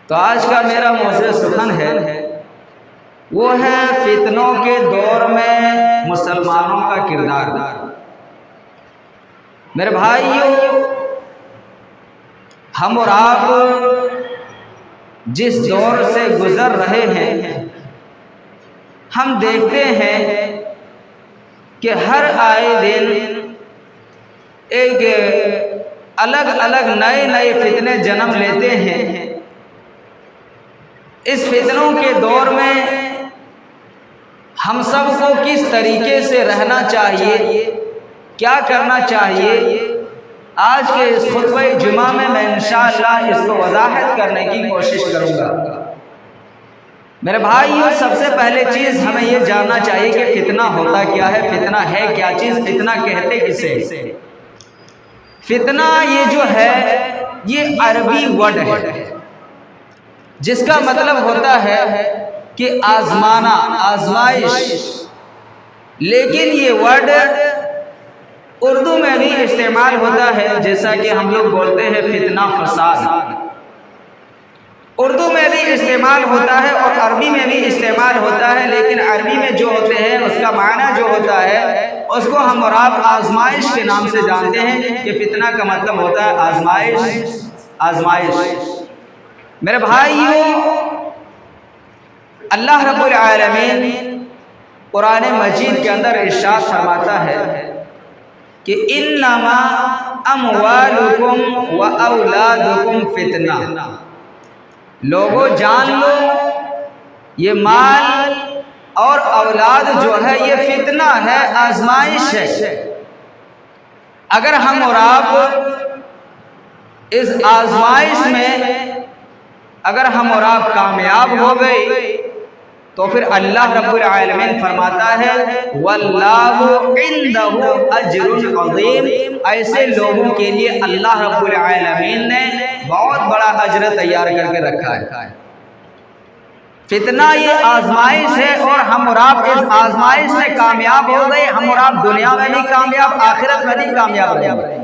تو آج کا میرا موضوع سخن ہے وہ ہے فتنوں کے دور میں مسلمانوں کا کردار۔ میرے بھائیوں، ہم اور آپ جس دور سے گزر رہے ہیں، ہم دیکھتے ہیں کہ ہر آئے دن ایک الگ الگ نئے فتنے جنم لیتے ہیں۔ اس فتنوں کے دور میں ہم سب کو کس طریقے سے رہنا چاہیے، کیا کرنا چاہیے، آج کے اس خطبہ جمعہ میں انشاءاللہ اس کو وضاحت کرنے کی کوشش کروں گا۔ میرے بھائیوں، سب سے پہلے چیز ہمیں یہ جاننا چاہیے کہ فتنہ ہوتا کیا ہے، فتنہ ہے کیا چیز، فتنہ کہتے کسے۔ فتنہ یہ جو ہے یہ عربی ورڈ ہے جس کا مطلب ہوتا ہے کہ آزمانا، آزمائش، لیکن یہ ورڈ اردو میں بھی استعمال ہوتا ہے، جیسا کہ ہم لوگ بولتے ہیں فتنہ فساد، اردو میں بھی استعمال ہوتا ہے اور عربی میں بھی استعمال ہوتا ہے، لیکن عربی میں جو ہوتے ہیں اس کا معنی جو ہوتا ہے اس کو ہم اور آپ آزمائش کے نام سے جانتے ہیں کہ فتنہ کا مطلب ہوتا ہے آزمائش، آزمائش۔ میرے بھائیوں، اللہ رب العالمین قرآن مجید کے اندر ارشاد فرماتا ہے کہ انما اموالکم و اولادکم فتنہ، لوگوں جان لو یہ مال اور اولاد جو ہے یہ فتنہ ہے، آزمائش ہے۔ اگر ہم اور آپ اس آزمائش میں اگر ہم اور آپ کامیاب ہو گئے تو پھر اللہ رب العالمین فرماتا ہے واللہ عندہ اجر عظیم، ایسے لوگوں کے لیے اللہ رب العالمین نے بہت بڑا اجر تیار کر کے رکھا ہے۔ فتنہ یہ آزمائش ہے اور ہم اور آپ اس آزمائش میں کامیاب ہو گئے، ہم اور آپ دنیا میں بھی کامیاب، آخرت میں بھی کامیاب رہیں گے۔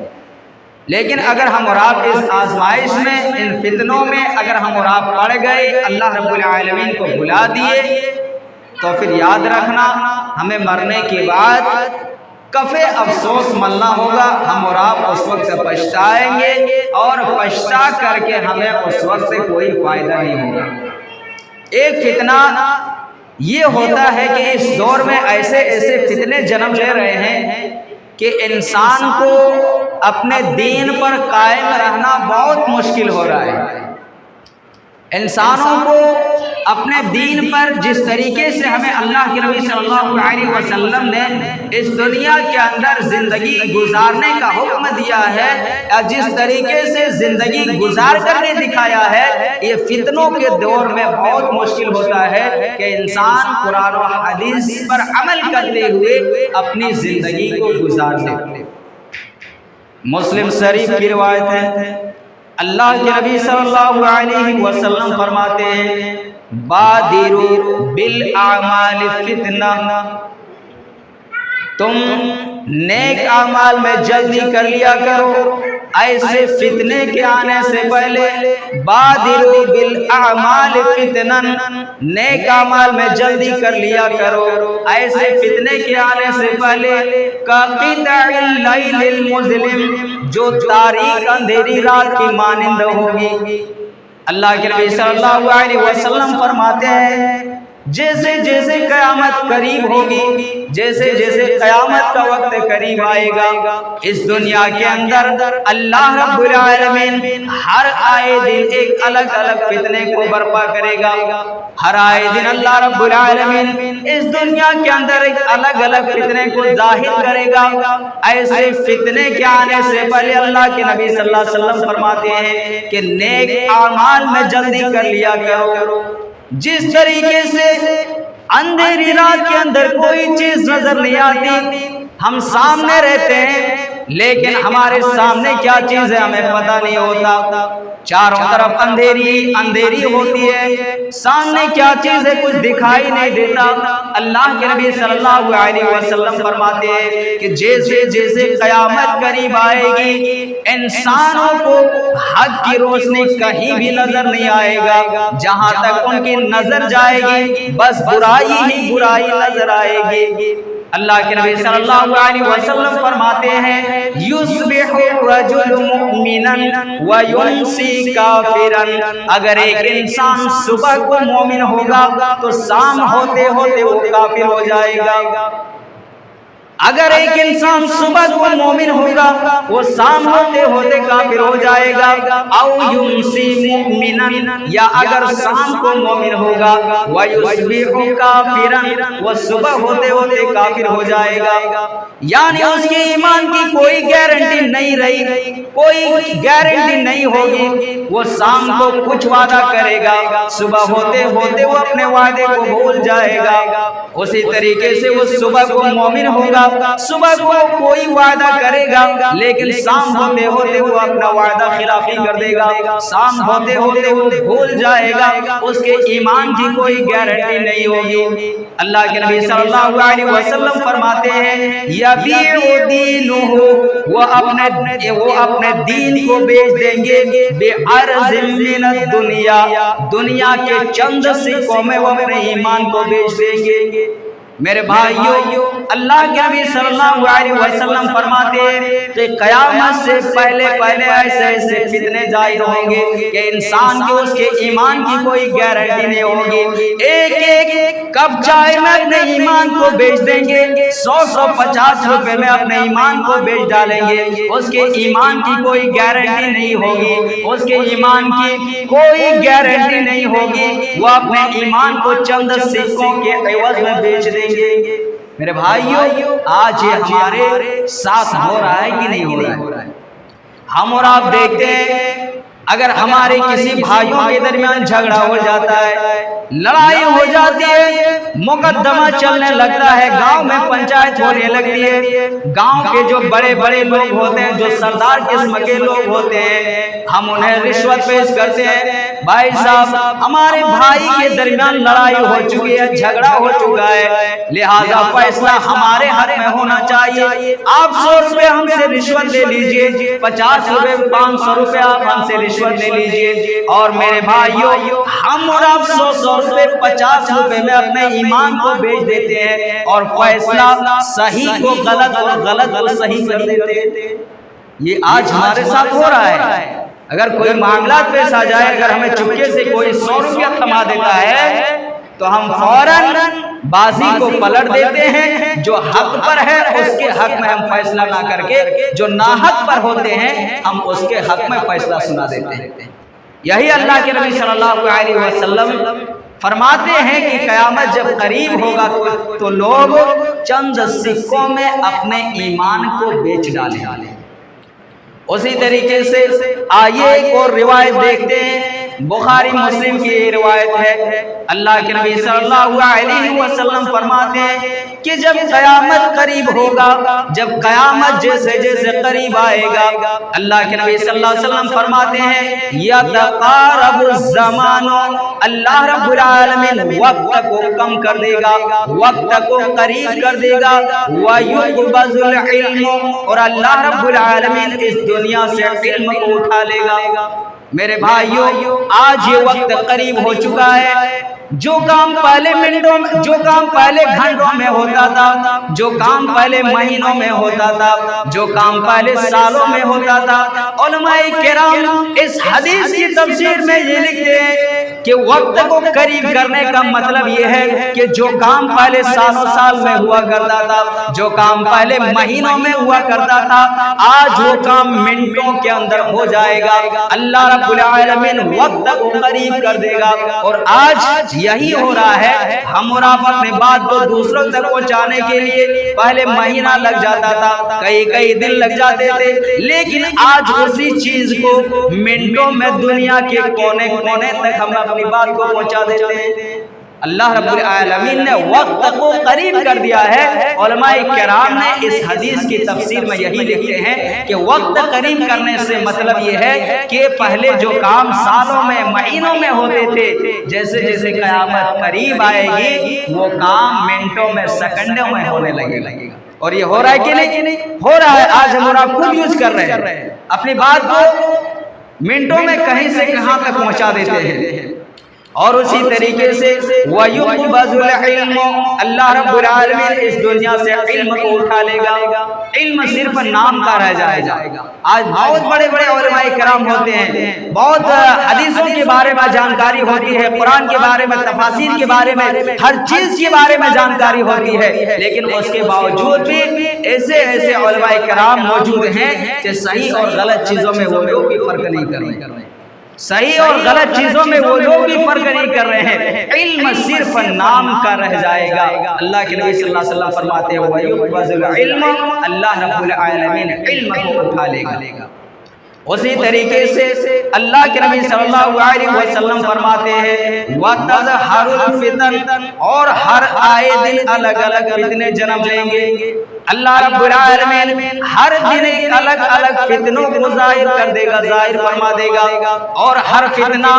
لیکن اگر ہم اور آپ اس آزمائش میں، ان فتنوں میں اگر ہم اور آپ پڑ گئے، اللہ رب العالمین کو بھلا دیے، تو پھر یاد رکھنا ہمیں مرنے کے بعد کفے افسوس ملنا ہوگا، ہم اور آپ اس وقت پچھتائیں گے اور پچھتا کر کے ہمیں اس وقت سے کوئی فائدہ نہیں ہوگا۔ ایک فتنہ یہ ہوتا ہے کہ اس دور میں ایسے فتنے جنم لے رہے ہیں کہ انسان کو اپنے دین پر قائم رہنا بہت مشکل ہو رہا ہے۔ انسانوں کو اپنے دین پر جس طریقے سے ہمیں اللہ کے نبی صلی اللہ علیہ وسلم نے اس دنیا کے اندر زندگی گزارنے کا حکم دیا ہے، جس طریقے سے زندگی گزار کر کے دکھایا ہے، یہ فتنوں کے دور میں بہت مشکل ہوتا ہے کہ انسان قرآن و حدیث پر عمل کرتے ہوئے اپنی زندگی کو گزار دے۔ مسلم شریف کی روایت ہے، اللہ کے نبی صلی اللہ علیہ وسلم فرماتے ہیں بادروا بالاعمال فتنہ، تم نیک اعمال میں جلدی کر لیا کرو ایسے فتنے کے آنے سے پہلے، بادروا بالاعمال فتنہ، نیک اعمال میں جلدی کر لیا کرو ایسے فتنے کے آنے سے پہلے، کقطع اللیل المظلم، جو تاریک اندھیری رات کی مانند ہوگی۔ اللہ کے نبی صلی اللہ علیہ وسلم فرماتے ہیں جیسے جیسے قیامت قریب ہوگی، جیسے جیسے قیامت کا وقت قریب آئے گا، اس دنیا کے اندر اللہ رب العالمین ہر آئے دن ایک الگ الگ فتنے کو برپا کرے گا۔ ہر آئے دن اللہ رب العالمین اس دنیا کے اندر ایک الگ الگ فتنے کو ظاہر کرے گا۔ ایسے فتنے کے آنے سے پہلے اللہ کے نبی صلی اللہ علیہ وسلم فرماتے ہیں کہ نیک اعمال میں جلدی کر لیا کرو۔ جس طریقے سے اندھیری رات کے اندر کوئی چیز نظر نہیں آتی، ہم سامنے رہتے ہیں لیکن ہمارے سامنے کیا چیز ہے ہمیں پتہ نہیں ہوتا. چاروں طرف اندھیری اندھیری ہوتی ہے, سامنے کیا چیز ہے کچھ دکھائی نہیں دیتا. اللہ کے نبی صلی اللہ علیہ وسلم فرماتے ہیں کہ جیسے جیسے قیامت قریب آئے گی انسانوں کو حق کی روشنی کہیں بھی نظر نہیں آئے گا. جہاں تک ان کی نظر جائے گی بس برائی ہی برائی نظر آئے گی. اللہ کے نبی صلی اللہ علیہ وسلم فرماتے ہیں یصبح الرجل مؤمنا ویمسی کافرا, اگر ایک انسان صبح کو مومن ہوگا تو شام ہوتے ہوتے وہ کافر ہو جائے گا. اگر ایک انسان صبح کو مومن ہوگا وہ شام ہوتے ہوتے کافر ہو جائے گا. او یمسی مؤمنا, یا اگر شام کو مومن ہوگا ویصبح کافرا, وہ صبح ہوتے ہوتے کافر ہو جائے گا. یعنی اس کے ایمان کی کوئی گارنٹی نہیں رہی, کوئی گارنٹی نہیں ہوگی. وہ شام کو کچھ وعدہ کرے گا, صبح ہوتے ہوتے وہ اپنے وعدے کو بھول جائے گا. اسی طریقے سے وہ صبح کو مومن ہوگا, صبح کو کوئی وعدہ کرے گا لیکن شام ہوتے ہوتے وہ اپنا وعدہ خلافی کر دے گا. شام ہوتے ہوتے وہ بھول جائے گا, اس کے ایمان کی کوئی گارنٹی نہیں ہوگی. اللہ کے نبی صلی اللہ علیہ وسلم فرماتے ہیں یبیع دینہ, وہ اپنے دین کو بیچ دیں گے بعرض من الدنیا, دنیا کے چند سکوں میں وہ اپنے ایمان کو بیچ دیں گے. میرے بھائیو, اللہ کے نبی صلی اللہ علیہ وسلم فرماتے ہیں کہ قیامت سے پہلے پہلے ایسے ایسے فتنے ظاہر ہوں گے کہ انسان کی اس کے ایمان کی کوئی گارنٹی نہیں ہوگی. ایک ایک کپ چائے میں اپنے ایمان کو بیچ دیں گے, 100-150 روپے میں اپنے ایمان کو بیچ ڈالیں گے. اس کے ایمان کی کوئی گارنٹی نہیں ہوگی, اس کے ایمان کی کوئی گارنٹی نہیں ہوگی. وہ اپنے ایمان کو چند سکوں کے عوض میں بیچ دیں گے. میرے بھائیو, آج یہ ہمارے ساتھ ہو رہا ہے کہ نہیں ہو رہا ہے؟ ہم اور آپ دیکھتے ہیں اگر ہمارے کسی بھائیوں کے درمیان جھگڑا ہو جاتا ہے, لڑائی ہو جاتی ہے, مقدمہ چلنے لگتا ہے, گاؤں میں پنچایت ہونے لگتی ہے, گاؤں کے جو بڑے بڑے لوگ ہوتے ہیں, جو سردار قسم کے لوگ ہوتے ہیں, ہم انہیں رشوت پیش کرتے ہیں. بھائی صاحب ہمارے بھائی کے درمیان لڑائی ہو چکی ہے, جھگڑا ہو چکا ہے, لہذا فیصلہ ہمارے حق میں ہونا چاہیے. آپ 100 روپے ہم سے رشوت لے لیجئے, 50 روپے 500 روپے آپ ہم سے رشوت لے لیجئے. اور میرے بھائیو, ہم اور آپ 100 روپے 50 روپے میں اپنے ایمان کو بیچ دیتے ہیں اور فیصلہ صحیح کو غلط اور غلط کو صحیح کر دیتے ہیں. یہ آج ہمارے ساتھ ہو رہا ہے. اگر کوئی معاملات پیش آ جائے, اگر ہمیں چپکے سے کوئی 100 روپیہ تھما دیتا ہے تو ہم فوراً بازی کو پلٹ دیتے ہیں. جو حق پر ہے اس کے حق میں ہم فیصلہ نہ کر کے جو ناحق پر ہوتے ہیں ہم اس کے حق میں فیصلہ سنا دیتے ہیں. یہی اللہ کے نبی صلی اللہ علیہ وسلم فرماتے ہیں کہ قیامت جب قریب ہوگا تو لوگ چند سکوں میں اپنے ایمان کو بیچ ڈالیں. اسی طریقے سے آئیے ایک اور روایت دیکھتے ہیں, بخاری مسلم کی یہ روایت ہے. اللہ کے نبی صلی اللہ علیہ وسلم فرماتے ہیں کہ جب قیامت قریب ہوگا, جب قیامت جیسے جیسے قریب آئے گا, اللہ کے نبی صلی اللہ علیہ وسلم فرماتے ہیں یتقارب الزمان, اللہ رب العالمین وقت کو کم کر دے گا, وقت کو قریب کر دے گا. وَيُقْبَضُ الْعِلْمُ, اور اللہ رب العالمین اس دنیا سے علم کو اٹھا لے گا. میرے بھائیو, آج یہ وقت قریب ہو چکا ہے. جو کام پہلے منٹوں میں, جو کام پہلے گھنٹوں میں ہوتا تھا, جو کام پہلے مہینوں میں ہوتا تھا, جو کام پہلے سالوں میں ہوتا تھا, علماء کرام اس حدیث کی تفسیر میں یہ لکھتے ہیں کہ وقت کو قریب کرنے کا مطلب یہ ہے کہ جو کام پہلے سالوں سال میں ہوا کرتا تھا, جو کام پہلے مہینوں میں ہوا کرتا تھا, آج وہ کام منٹوں کے اندر ہو جائے گا. اللہ رب العالمین وقت کو قریب کر دے گا. اور آج یہی ہو رہا ہے. ہم اور آپ اپنے بات کو دوسروں تک پہنچانے کے لیے پہلے مہینہ لگ جاتا تھا, کئی دن لگ جاتے تھے, لیکن آج اسی چیز کو منٹوں میں دنیا کے کونے کونے تک ہم اپنی بات کو پہنچا دیتے ہیں. اللہ رب العالمین نے وقت کو قریب کر دیا ہے۔ علماء کرام نے اس حدیث کی تفسیر میں یہی لکھتے ہیں کہ وقت قریب کرنے سے مطلب یہ ہے کہ پہلے جو کام سالوں میں مہینوں میں ہوتے تھے، جیسے جیسے قیامت قریب آئے گی وہ کام منٹوں میں سیکنڈوں میں ہونے لگے گا۔ اور یہ ہو رہا ہے کہ نہیں؟ ہو رہا ہے۔ آج ہم اور آپ خود یوز کر رہے ہیں، اپنی بات کو منٹوں میں کہیں سے کہاں تک پہنچا دیتے ہیں۔ اور اسی طریقے سے وَيُقْبَضُ الْعِلْمُ، اللہ رب العالمین اس دنیا سے علم کو اٹھا لے گا، علم صرف نام کا رہ جائے گا۔ آج بہت بڑے بڑے علماء کرام ہوتے ہیں، بہت حدیثوں کے بارے میں جانکاری ہوتی ہے، قرآن کے بارے میں، تفاسیر کے بارے میں، ہر چیز کے بارے میں جانکاری ہوتی ہے، لیکن اس کے باوجود بھی ایسے علماء کرام موجود ہیں کہ صحیح اور غلط چیزوں میں وہ لوگ بھی فرق نہیں کر رہے، صحیح اور غلط چیزوں میں وہ لوگ بھی فرق نہیں کر رہے ہیں۔ علم صرف نام کا رہ جائے گا۔ اللہ کے نبی صلی اللہ علیہ وسلم فرماتے ہیں وَيُقْبَضُ الْعِلْمُ، اللہ رب العالمین علم کو اٹھا لے گا۔ اسی طریقے سے اللہ کے نبی صلی اللہ علیہ وسلم فرماتے ہیں وَتَظْهَرُ الْفِتَنُ، اور ہر آئے دن الگ الگ فتنے جنم لیں گے۔ اللہ رب العالمین ہر دن ایک الگ الگ فتنوں کو ظاہر کر دے گا، ظاہر فرما دے گا، اور ہر فتنہ،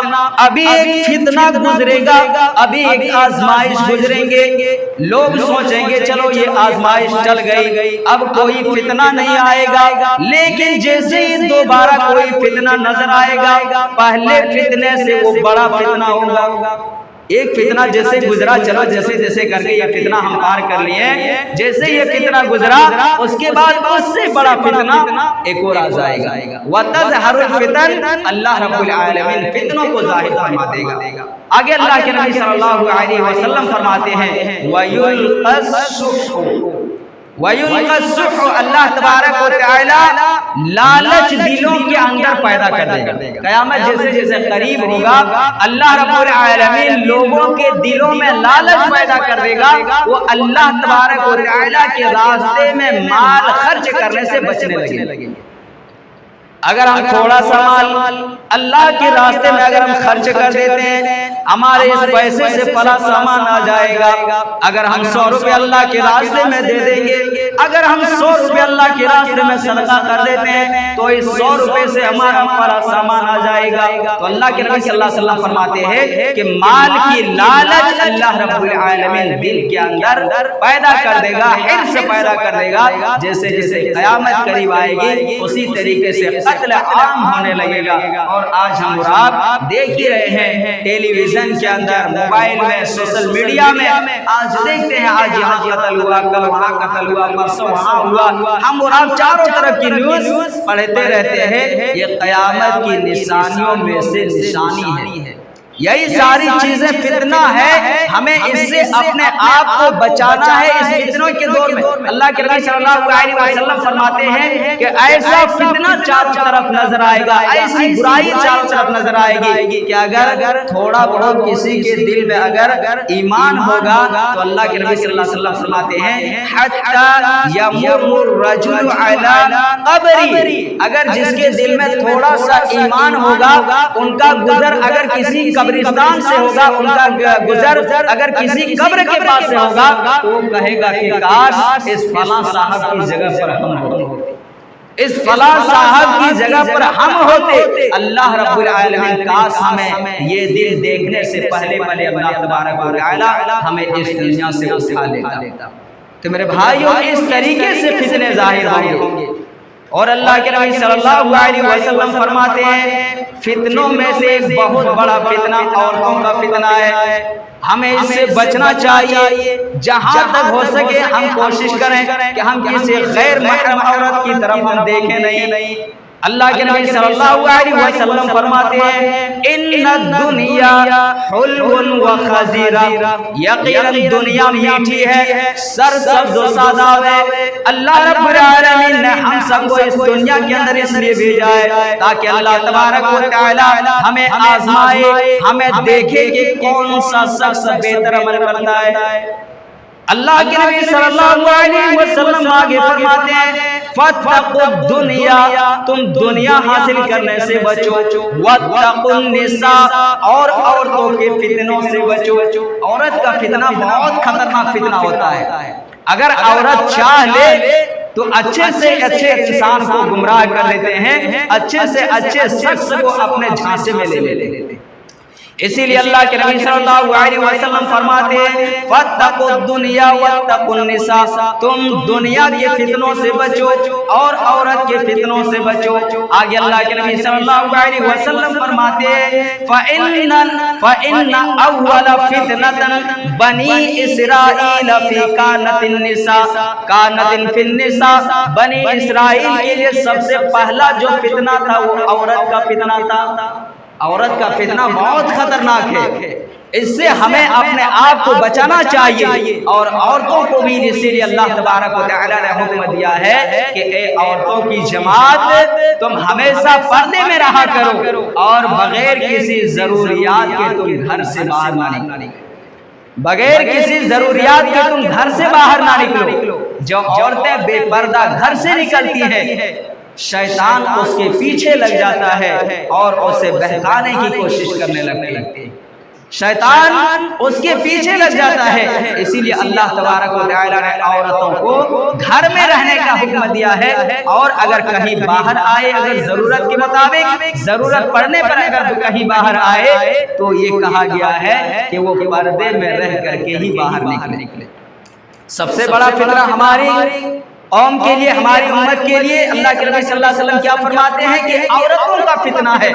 ابھی ایک فتنہ گزرے گا، ابھی ایک آزمائش گزریں گے، لوگ سوچیں گے چلو یہ آزمائش چل گئی، اب کوئی فتنہ نہیں آئے گا، لیکن جیسے ہی دوبارہ کوئی فتنہ نظر آئے گا، پہلے فتنے سے وہ بڑا فتنہ ہوگا۔ ایک فتنہ جیسے گزرا، چلو جیسے جیسے کر کے یہ فتنہ ہم پار کر لیے، جیسے یہ فتنہ گزرا اس کے بعد اس سے بڑا فتنہ ایک اور آ جائے گا۔ وَتَظْهَرُ الْفِتَنُ، اللہ رب العالمین فتنوں کو ظاہر فرما دے گا۔ آگے اللہ کے نبی صلی اللہ علیہ وسلم فرماتے ہیں وَيُلْقَى السُّحْرُ، اللہ تبارک و تعالی لالچ دلوں کے اندر پیدا کر دے گا۔ قیامت جیسے جیسے قریب ہوگا، اللہ رب العالمین لوگوں کے دلوں میں لالچ پیدا کر دے گا، وہ اللہ تبارک و تعالی کے راستے میں مال خرچ کرنے سے بچنے لگیں گے۔ اگر ہم تھوڑا سا مال اللہ کے راستے میں اگر ہم خرچ کر دیتے ہیں، ہمارے اس پیسے سے فلاں سامان آ جائے گا، اگر ہم 100 روپے اللہ کے راستے میں دے دیں گے، اگر ہم 100 روپے اللہ کے راستے میں صدقہ کر دیتے ہیں تو اس 100 روپے سے ہمارا فلاں سامان آ جائے گا۔ تو اللہ کے نبی صلی اللہ علیہ وسلم فرماتے ہیں کہ مال کی لالچ اللہ رب العالمین دل کے اندر پیدا کر دے گا، حرص پیدا کر دے گا۔ جیسے جیسے قیامت قریب آئے گی اسی طریقے سے قتل عام ہونے لگے گا۔ اور آج ہم اور آپ دیکھ ہی رہے ہیں ٹیلی ویژن کے اندر، موبائل میں، سوشل میڈیا میں، آج دیکھتے ہیں آج یہاں قتل ہوا، کل وہاں قتل ہوا، پرسوں وہاں ہوا۔ ہم اور آپ چاروں طرف کی نیوز پڑھتے رہتے ہیں۔ یہ قیامت کی نشانیوں میں سے نشانی ہے۔ یہی ساری چیزیں فتنہ ہے، ہمیں اس سے اپنے آپ کو بچانا ہے اس فتنوں کے دور میں۔ اللہ کے نبی صلی اللہ علیہ وسلم فرماتے ہیں کہ ایسا فتنہ چاروں طرف نظر آئے گا، ایسی برائی چاروں طرف نظر آئے گی کہ اگر تھوڑا بہت کسی کے دل میں اگر ایمان ہوگا تو اللہ کے نبی صلی اللہ علیہ وسلم فرماتے ہیں حتی یمر الرجل علی قبری، اگر جس کے دل میں تھوڑا سا ایمان ہوگا، ان کا گزر اگر کسی قبرستان سے ہوگا، ان کا گزر اگر کسی قبر کے پاس سے ہوگا تو وہ کہے گا کہ کاش اس فلاں صاحب کی جگہ پر ہم ہوتے، اس فلاں صاحب کی جگہ پر ہم ہوتے۔ اللہ رب العالمین کاش ہمیں یہ دل دیکھنے سے پہلے اللہ تبارک و تعالی ہمیں اس دنیا سے اٹھا لیتا۔ تو میرے بھائیوں اس طریقے سے فتنے ظاہر ہوں گے۔ اور اللہ کے نبی صلی اللہ علیہ وسلم فرماتے ہیں فتنوں میں سے ایک بہت بڑا فتنہ عورتوں کا فتنہ ہے، ہمیں اس سے بچنا چاہیے۔ جہاں تک ہو سکے ہم کوشش کریں کہ ہم کسی غیر محرم عورت کی طرف ہم دیکھیں نہیں۔ اللہ کے نبی صلی اللہ علیہ وسلم فرماتے ہیں ان الدنیا حلو و خضرا، یقیناً دنیا میٹھی ہے، سرسبز و ساداب ہے۔ اللہ رب العالمین نے ہم سب کو اس دنیا کے اندر اس لیے بھیجا ہے تاکہ اللہ تبارک و تعالی ہمیں آزمائے، ہمیں دیکھے کہ کون سا شخص بہتر عمل کرتا ہے۔ اللہ کے نبی صلی اللہ علیہ وسلم آگے فرماتے ہیں فَاتَّقُوا الدُّنْيَا، تم دنیا حاصل کرنے سے بچو، وَاتَّقُوا النِّسَاءَ، اور عورتوں کے فتنوں سے بچو۔ عورت کا فتنہ بہت خطرناک فتنہ ہوتا ہے۔ اگر عورت چاہ لے تو اچھے سے اچھے انسان کو گمراہ کر لیتے ہیں، اچھے سے اچھے شخص کو اپنے جھانسے میں لے لیتے ہیں۔ اسی لیے اللہ کے نبی صلی اللہ علیہ وسلم فرماتے ہیں فَاتَّقُوا الدُّنْيَا وَاتَّقُوا النِّسَاءَ، تم دنیا کے فتنوں سے بچو اور عورت کے فتنوں سے بچو۔ آگے اللہ کے نبی صلی اللہ علیہ وسلم فرماتے ہیں فَإِنَّ أَوَّلَ فِتْنَةً بَنِي إِسْرَائِيلَ فِي كَانَتِ النِّسَاء كَانَتٍ فِي النِّسَاء، بنی اسرائیل کے لیے سب سے پہلا جو فتنہ تھا وہ عورت کا فتنہ تھا۔ عورت کا فتنہ بہت خطرناک ہے، اس سے ہمیں اپنے آپ کو بچانا چاہیے اور عورتوں کو بھی۔ اسی لیے اللہ تبارک و تعالی نے حکم دیا ہے کہ اے عورتوں کی جماعت، تم ہمیشہ پردے میں رہا کرو اور بغیر کسی ضروریات کے تم گھر سے باہر نہ نکلو، بغیر کسی ضروریات کے تم گھر سے باہر نہ نکلو۔ جو عورتیں بے پردہ گھر سے نکلتی ہیں، شیطان اس کے پیچھے لگ جاتا ہے اور اسے بہکانے کی کوشش کرنے لگتی ہے۔ شیطان اس کے پیچھے لگ جاتا ہے۔ اسی لیے اللہ تبارک و تعالی نے عورتوں کو گھر میں رہنے کا حکم دیا ہے، اور اگر کہیں باہر آئے، اگر ضرورت کے مطابق ضرورت پڑنے پر اگر کہیں باہر آئے تو یہ کہا گیا ہے کہ وہ پردے میں رہ کر کے ہی باہر نکلے۔ سب سے بڑا فتنہ ہماری قوم کے لیے، ہماری امت کے لیے، اللہ کے نبی صلی اللہ علیہ وسلم کیا فرماتے ہیں کہ عورتوں کا فتنہ ہے۔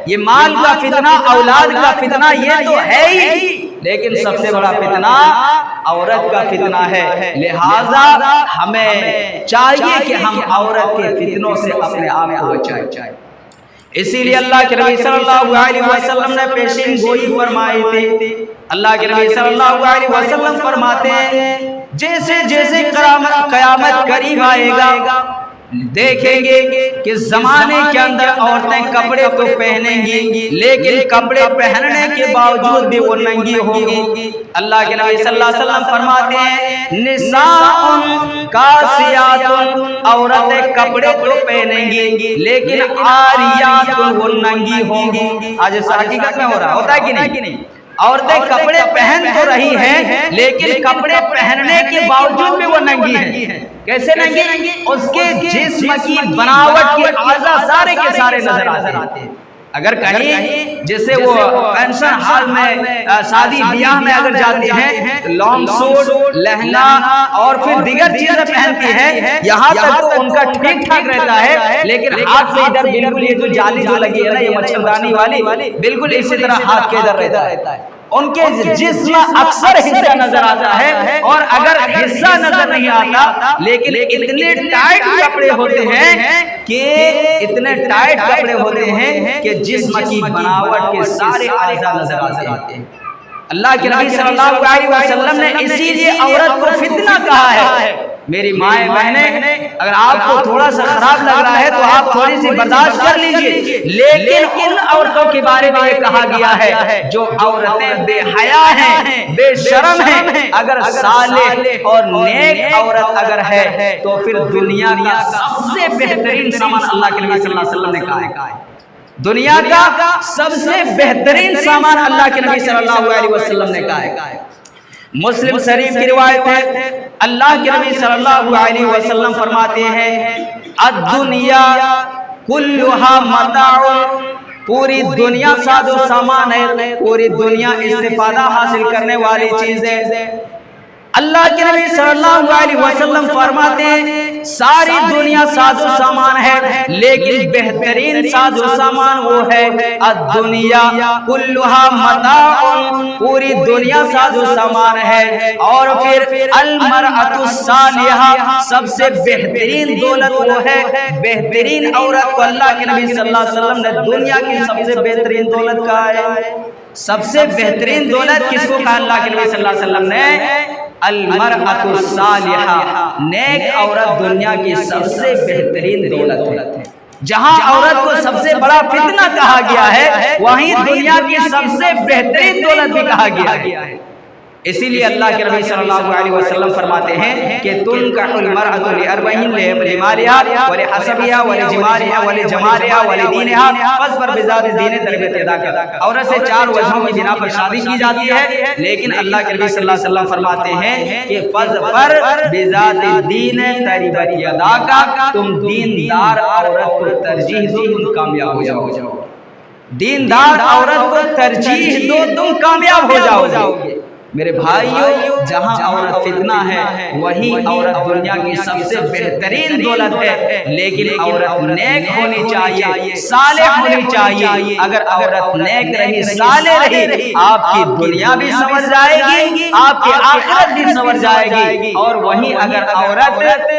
یہ مال کا فتنہ، اولاد کا فتنہ یہ تو ہے ہی، لیکن سب سے بڑا فتنہ عورت کا فتنہ ہے۔ لہٰذا ہمیں چاہیے کہ ہم عورت کے فتنوں سے اپنے آپ کو بچائیں۔ اسی لیے اللہ کے نبی صلی اللہ علیہ وسلم نے پیشین گوئی فرمائی تھی۔ اللہ کے نبی صلی اللہ علیہ وسلم فرماتے ہیں جیسے جیسے قیامت قریب آئے گا، دیکھیں گے کہ زمانے کے اندر عورتیں کپڑے تو پہنیں گی، لیکن کپڑے پہننے کے باوجود بھی وہ ننگی ہوں گی۔ اللہ کے نبی صلی اللہ علیہ وسلم فرماتے ہیں نساء کاسیات، عورتیں کپڑے تو پہنیں گی لیکن عاریات، وہ ننگی ہوں گی۔ آج اس حقیقت میں ہو رہا ہوتا ہے کہ نہیں؟ عورتیں کپڑے پہن تو رہی ہیں لیکن کپڑے پہننے کے باوجود بھی وہ ننگی ہیں۔ کیسے ننگی؟ اس کے جسم کی بناوٹ کے اعضاء سارے کے سارے نظر آتے ہیں۔ اگر کہیں جیسے وہ فنکشن ہال میں شادی بیاہ میں اگر جاتے ہیں، لانگ سوٹ، لہنگا اور پھر دیگر چیزیں پہنتی ہیں، یہاں تک تو ان کا ٹھیک ٹھاک رہتا ہے، لیکن ہاتھ سے ادھر بالکل یہ جو جالی جو لگی ہے نا، یہ مچھردانی والی، بالکل اسی طرح ہاتھ کے ادھر رہتا ہے۔ ان کے جسم اکثر حصہ نظر آتا ہے، اور اگر حصہ نظر نہیں آتا لیکن اتنے ٹائٹ کپڑے ہوتے ہیں کہ اتنے ٹائٹ کپڑے ہوتے ہیں کہ جسم کی بناوٹ کے سارے اعضاء نظر آتے ہیں۔ اللہ کے نبی صلی اللہ علیہ وسلم نے اسی لیے عورت کو فتنہ کہا ہے۔ میری مائیں بہنیں، اگر آپ کو تھوڑا سا خراب لگ رہا ہے تو آپ تھوڑی سی برداشت کر لیجئے، لیکن ان عورتوں کے بارے میں یہ کہا گیا ہے جو عورتیں بے حیا ہیں، بے شرم ہیں، اگر صالح اور نیک عورت اگر ہے تو پھر دنیا کا سب سے بہترین سامان، اللہ کے نبی صلی اللہ علیہ وسلم نے کہا ہے، دنیا کا سب سے بہترین سامان اللہ کے نبی صلی اللہ علیہ وسلم نے کہا ہے۔ مسلم شریف کی روایت ہے، اللہ کے نبی صلی اللہ علیہ وسلم فرماتے ہیں الدنیا کلھا متاع، پوری دنیا ساز و سامان ہے، پوری دنیا استفادہ حاصل کرنے والی چیز ہے۔ اللہ کے نبی صلی اللہ علیہ وسلم فرماتے ہیں ساری دنیا ساز و سامان ہے، لیکن بہترین ساز و سامان وہ ہے الدنیا کلھا متاع، پوری دنیا ساز و سامان ہے۔ اور پھر المرأۃ الصالحہ، سب سے بہترین دولت وہ ہے، بہترین عورت کو اللہ کے نبی صلی اللہ علیہ وسلم نے دنیا کی سب سے بہترین دولت کہا ہے۔ سب سے بہترین دولت کس کو کہا اللہ کے نبی صلی اللہ علیہ وسلم نے؟ المرأۃ الصالحہ، نیک عورت دنیا کی سب سے بہترین دولت ہے۔ جہاں عورت کو سب سے بڑا فتنہ کہا گیا ہے، وہیں دنیا کی سب سے بہترین دولت بھی کہا گیا ہے۔ اسی لیے اللہ کے نبی صلی اللہ علیہ وسلم فرماتے ہیں کہ تنکح المرأة لأربعین لمالها ولحسبها ولجمالها ولجمالها ولدینها فاصبر بذات الدین تربیت ادا کر۔ عورت سے 4 وجہوں کی بنا پر شادی کی جاتی ہے، لیکن اللہ کے نبی صلی اللہ علیہ وسلم فرماتے ہیں کہ فاصبر بذات الدین تربیت ادا کر، تم دیندار عورت کو ترجیح دو، تم کامیاب ہو جاؤ۔ دیندار عورت کو ترجیح دو، تم کامیاب ہو جاؤ گے۔ میرے بھائیو، جہاں عورت فتنہ ہے وہی عورت دنیا کی سب سے بہترین دولت ہے، لیکن عورت نیک ہونی چاہیے، صالح ہونی چاہیے۔ اگر عورت نیک رہی، صالح رہی، آپ کی دنیا بھی سمجھ جائے گی، آپ کی آخرت بھی سمجھ جائے گی۔ اور وہیں اگر عورت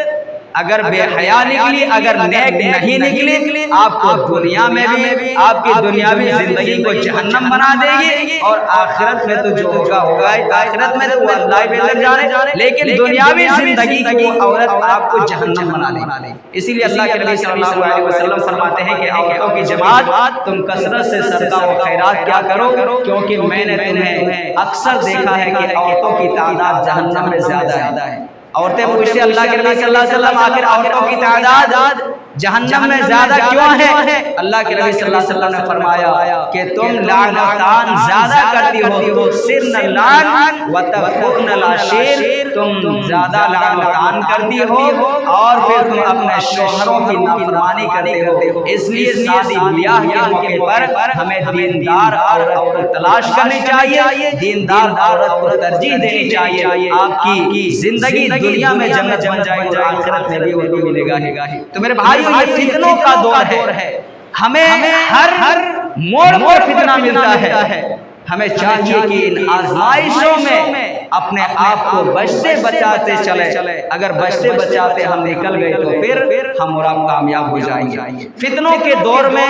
اگر بے حیا نکلی، اگر نیک نہیں نکلی، آپ کو دنیا میں بھی، آپ کی دنیاوی زندگی کو جہنم بنا دے گی، اور آخرت میں تو جو ہوگا ہوگا، آخرت میں تو وہ اللہ بہتر جانے، لیکن دنیاوی زندگی کی وہ عورت آپ کو جہنم بنا دے۔ اسی لیے اللہ کے نبی صلی اللہ علیہ وسلم فرماتے ہیں کہ عورتوں کی جماعت تم کثرت سے صدقہ و خیرات کیا کرو، کیونکہ میں نے تمہیں اکثر دیکھا ہے کہ عورتوں کی تعداد جہنم میں زیادہ ہے۔ عورتیں پوچھتے اللہ کے نبی صلی اللہ علیہ وسلم آخر عورتوں کی تعداد جہنم میں زیادہ کیوں ہے؟ اللہ کے نبی صلی اللہ علیہ وسلم نے فرمایا کہ تم لعنتان زیادہ کرتی ہو، سرن اللعن وتفقن العشیر، تم زیادہ لعنتان کرتی ہو اور پھر تم اپنے شوہروں کی نافرمانی کرتے ہو۔ اس لیے شادی بیاہ کے موقع پر ہمیں دیندار عورت تلاش کرنی چاہیے، دیندار عورت کو ترجیح دینی چاہیے۔ آپ کی زندگی دنیا میں جنت بن جائے گی، آخرت میں بھی وہ ملے گا ہی۔ تو میرے بھائی، یہ فتنوں کا دور ہے، ہمیں ہر موڑ فتنہ ملتا ہے۔ ہمیں چاہیے کہ ان آزمائشوں میں اپنے آپ کو بچتے بچاتے چلے، اگر بچتے بچاتے ہم نکل گئے تو پھر ہم اور آپ کامیاب ہو جائیں گے۔ فتنوں کے دور میں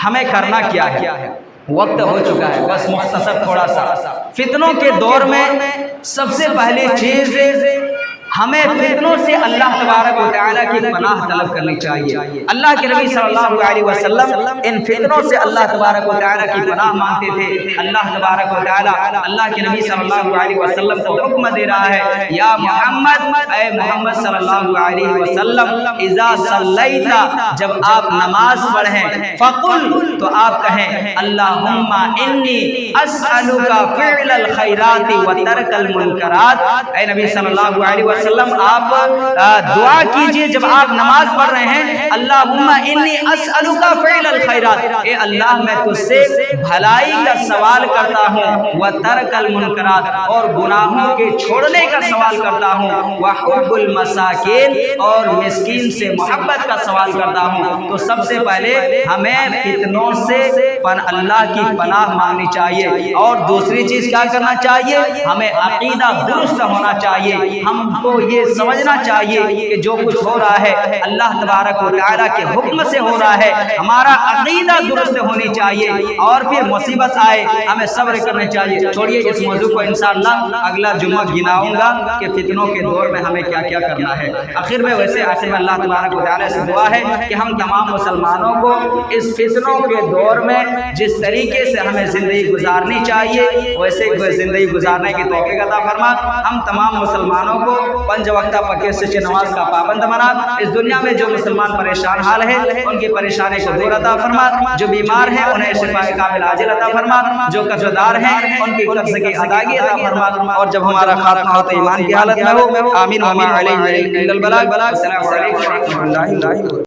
ہمیں کرنا کیا ہے؟ وقت ہو چکا ہے، بس مختصر تھوڑا سا۔ فتنوں کے دور میں سب سے پہلی چیز ہمیں فتنوں سے اللہ تبارک و تعالیٰ کی پناہ طلب کرنی چاہیے۔ اللہ کے نبی صلی اللہ علیہ وسلم ان فتنوں سے اللہ تبارک و تعالیٰ کی پناہ مانگتے تھے۔ اللہ تبارک و تعالیٰ اللہ کے نبی صلی اللہ علیہ وسلم کو حکم دے رہا ہے، یا محمد، اے محمد صلی اللہ علیہ وسلم، اذا صلیت، جب آپ نماز پڑھیں، فقل، تو آپ کہیں، اللہم انی اسألک فعل الخیرات وترک المنکرات۔ اے نبی صلی اللہ علیہ وسلم، آپ دعا کیجئے جب آپ نماز پڑھ رہے ہیں، اللہم انی اسألک فعل الخیرات، اے اللہ میں تجھ سے بھلائی کا سوال کرتا ہوں، وترک المنکرات، اور گناہوں کے چھوڑنے کا سوال کرتا ہوں، وحب المساکین، اور مسکین سے محبت کا سوال کرتا ہوں۔ تو سب سے پہلے ہمیں فتنوں سے اللہ کی پناہ مانگنی چاہیے، اور دوسری چیز کیا کرنا چاہیے؟ ہمیں عقیدہ درست ہونا چاہیے۔ ہم کو یہ سمجھنا چاہیے کہ جو کچھ ہو رہا ہے اللہ تبارک و تعالیٰ کے حکم سے ہو رہا ہے، ہمارا عقیدہ درست ہونی چاہیے، اور پھر مصیبت آئے ہمیں صبر کرنا چاہیے۔ چھوڑیے اس موضوع کو انشاءاللہ اگلا جمعہ گناؤں گا کہ فتنوں کے دور میں ہمیں کیا کیا کرنا ہے۔ آخر میں اللہ تبارک و تعالیٰ سے دعا ہے کہ ہم تمام مسلمانوں کو اس فتنوں کے دور میں جس طریقے سے ہمیں زندگی گزارنی چاہیے ویسے زندگی گزارنے کی توفیق عطا فرما۔ ہم تمام مسلمانوں کو 5 وقتہ پکے سچے نماز کا پابند بنا۔ اس دنیا میں جو مسلمان پریشان حال ہے ان کی پریشانی کو دور عطا فرما، جو بیمار ہیں انہیں شفا کامل عاجل عطا فرما، جو قرض دار ہیں ان کی قرض کی ادائیگی عطا فرما، اور جب ہمارا خاتمہ ہو تو ایمان کی حالت میں ہو۔ آمین آمین علیہ البلاغ۔ السلام علیکم ورحمۃ اللہ۔